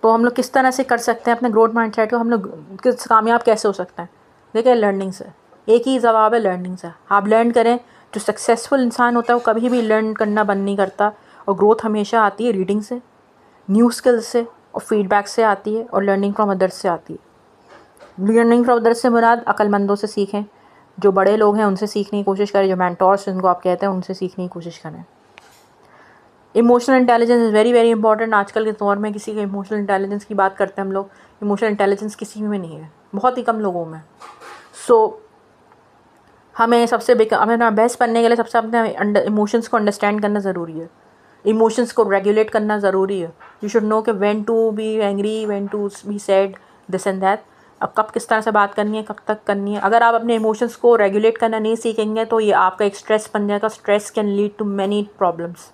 तो हम लोग किस तरह से कर सकते हैं अपने ग्रोथ माइंडसेट को, हम लोग किस कामयाब कैसे हो सकते हैं? देखिए, लर्निंग से, एक ही जवाब है, लर्निंग से। आप लर्न करें। जो सक्सेसफुल इंसान होता है वो कभी भी लर्न करना बंद नहीं करता, और ग्रोथ हमेशा आती है रीडिंग से, न्यू स्किल्स से, और फीडबैक से आती है, और लर्निंग फ्रॉम अदर्स से आती है। लर्निंग फ्रॉम अदर्स से मुराद अक्लमंदों से सीखें, जो बड़े लोग हैं उनसे सीखने की कोशिश करें, जो मेंटोर्स जिनको आप कहते हैं उनसे सीखने की कोशिश करें। Emotional intelligence is very very important. आजकल के दौर में किसी के इमोशनल इंटेलिजेंस की बात करते हैं हम लोग, इमोशनल इंटेलिजेंस किसी में नहीं है, बहुत ही कम लोगों में। सो हमें हमें बेस्ट बनने के लिए सबसे अपने इमोशंस को अंडरस्टैंड करना ज़रूरी है, इमोशंस को रेगुलेट करना ज़रूरी है। यू शुड नो कि when to be angry, when to be sad, this and that. अब कब किस तरह से बात करनी है, कब तक करनी है। अगर आप अपने इमोशंस को रेगुलेट करना नहीं सीखेंगे तो ये आपका एक स्ट्रेस बन जाएगा। Stress can lead to many problems,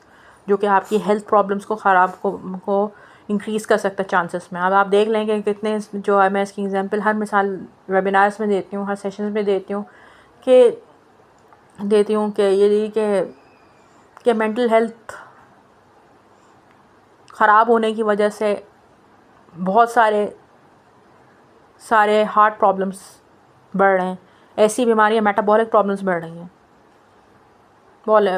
जो कि आपकी हेल्थ प्रॉब्लम्स को ख़राब को इंक्रीज़ कर सकता है चांसेस में। अब आप देख लें कि कितने, जो है मैं इसकी एग्जांपल हर मिसाल वेबिनार्स में देती हूँ, हर सेशंस में देती हूँ कि ये कि मेंटल हेल्थ ख़राब होने की वजह से बहुत सारे हार्ट प्रॉब्लम्स बढ़ रहे हैं। ऐसी बीमारियां, मेटाबॉलिक प्रॉब्लम्स बढ़ रही हैं,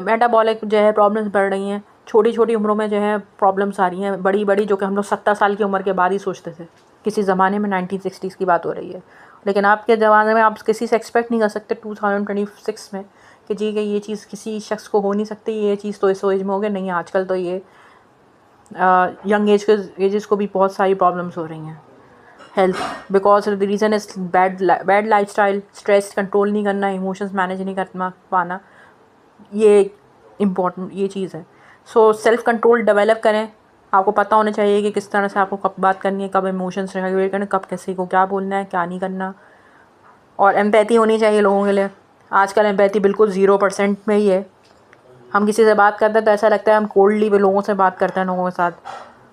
मेटाबॉलिक जो है प्रॉब्लम्स बढ़ रही हैं। छोटी छोटी उम्रों में जो है प्रॉब्लम्स आ रही हैं, बड़ी बड़ी, जो कि हम लोग 70 साल की उम्र के बाद ही सोचते थे। किसी ज़माने में 1960s की बात हो रही है, लेकिन आपके ज़माने में आप किसी से एक्सपेक्ट नहीं कर सकते 2026 में कि जी कि ये चीज़ किसी शख्स को हो नहीं सकती, ये चीज़ तो इस एज में हो गई। नहीं, आजकल तो ये यंग एजेस को भी बहुत सारी प्रॉब्लम्स हो रही हैं health, because the reason is bad lifestyle, stress control नहीं करना, इमोशंस मैनेज नहीं कर पाना, ये इम्पॉर्टेंट ये चीज़ है। सो सेल्फ कंट्रोल डेवलप करें। आपको पता होना चाहिए कि किस तरह से आपको कब बात करनी है, कब इमोशंस रेगुलेट करना, कब किसी को क्या बोलना है, क्या नहीं करना। और एम्पैथी होनी चाहिए लोगों के लिए। आजकल एम्पैथी बिल्कुल 0% में ही है। हम किसी से बात करते हैं तो ऐसा लगता है हम कोल्डली भी लोगों से बात करते हैं, लोगों के साथ।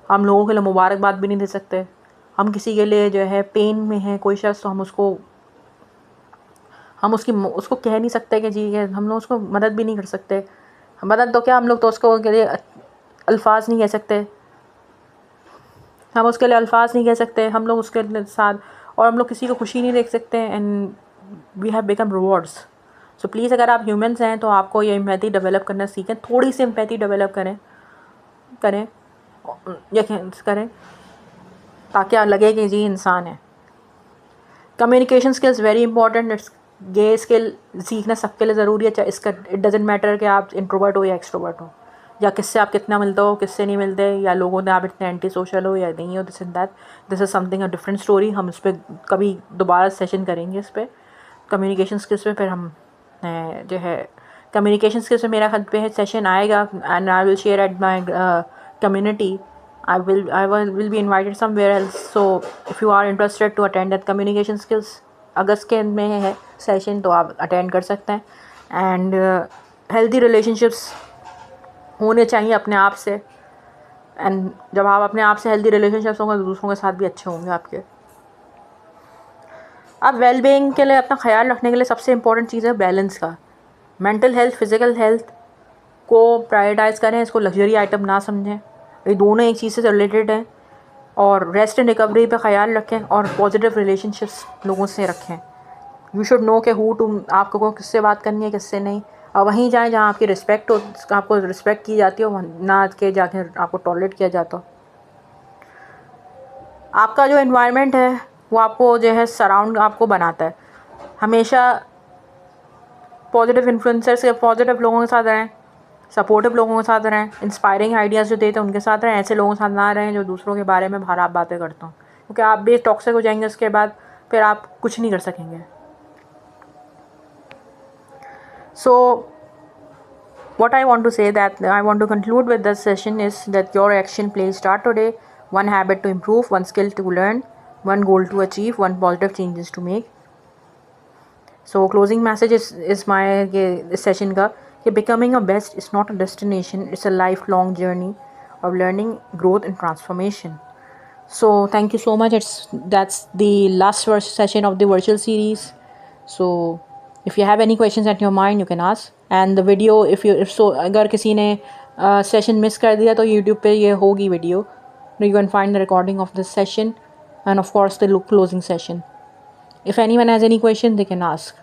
हम लोगों के लिए मुबारकबाद भी नहीं दे सकते। हम किसी के लिए जो है पेन में है कोई शख्स, तो हम उसको कह नहीं सकते कि जी, हम लोग उसको मदद भी नहीं कर सकते। मदद तो क्या, हम लोग तो उसको के लिए अल्फाज नहीं कह सकते, हम उसके लिए अल्फाज नहीं कह सकते, हम लोग उसके साथ, और हम लोग किसी को खुशी नहीं देख सकते। And we have become rewards. So please, अगर आप ह्यूमंस हैं तो आपको ये एम्पैथी डेवलप करना सीखें, थोड़ी सी एम्पैथी डेवलप करें यकीन करें, ताकि आप लगे कि जी इंसान है। Communication skills very important. ये स्किल सीखना सबके लिए ज़रूरी है, चाहे इसका इट डजेंट मैटर कि आप इंट्रोवर्ट हो या एक्सट्रोवर्ट हो, या किससे आप कितना मिलते हो, किससे नहीं मिलते, या लोगों ने आप इतने एंटी सोशल हो या नहीं हो, this and that. This is something a different story. हम इस पर कभी दोबारा सेशन करेंगे, इस पर कम्युनिकेशन स्किल्स पे। फिर हम जो है कम्युनिकेशन स्किल्स पे मेरा खुद पे सेशन आएगा, and I will share at my community. I will be invited somewhere else. So if you are interested to attend that communication skills, अगस्त के में है सेशन, तो आप अटेंड कर सकते हैं। एंड हेल्दी रिलेशनशिप्स होने चाहिए अपने आप से, एंड जब आप अपने आप से हेल्दी रिलेशनशिप्स होंगे तो दूसरों के साथ भी अच्छे होंगे आपके। अब वेलबींग के लिए अपना ख्याल रखने के लिए सबसे इम्पोर्टेंट चीज़ है बैलेंस का। मेंटल हेल्थ, फिज़िकल हेल्थ को प्रायोरिटाइज़ करें, इसको लग्जरी आइटम ना समझें। ये दोनों एक चीज़ से रिलेटेड हैं। और रेस्ट एंड रिकवरी पे ख्याल रखें, और पॉजिटिव रिलेशनशिप्स लोगों से रखें। यू शुड नो कि आपको किससे बात करनी है, किससे नहीं। और वहीं जाएं जहां आपकी रिस्पेक्ट हो, आपको रिस्पेक्ट की जाती हो, ना के जाके आपको टॉलरेट किया जाता हो। आपका जो एनवायरनमेंट है वो आपको जो है सराउंड आपको बनाता है। हमेशा पॉजिटिव इन्फ्लुएंसर्स के, पॉजिटिव लोगों के साथ रहें, सपोर्टिव लोगों के साथ रहें, इंस्पायरिंग आइडियाज़ जो देते हैं उनके साथ रहें। ऐसे लोगों के साथ ना रहें जो दूसरों के बारे में खराब बातें करते हैं, क्योंकि आप भी टॉक्सिक हो जाएंगे, उसके बाद फिर आप कुछ नहीं कर सकेंगे। सो what I want to say, that I want to conclude with this session, is that your action plays start today. One habit to improve, one skill to learn, one goal to achieve, one positive changes to make. So closing message is my this session ka कि becoming a best is not a destination, it's a lifelong journey of learning, growth and transformation. So thank you so much. That's the last session of the virtual series. So if you have any questions at your mind, you can ask. And the video, if so, अगर किसी ने session miss कर दिया तो YouTube पे ये होगी video, You can find the recording of this session and of course the closing session. If anyone has any question, they can ask.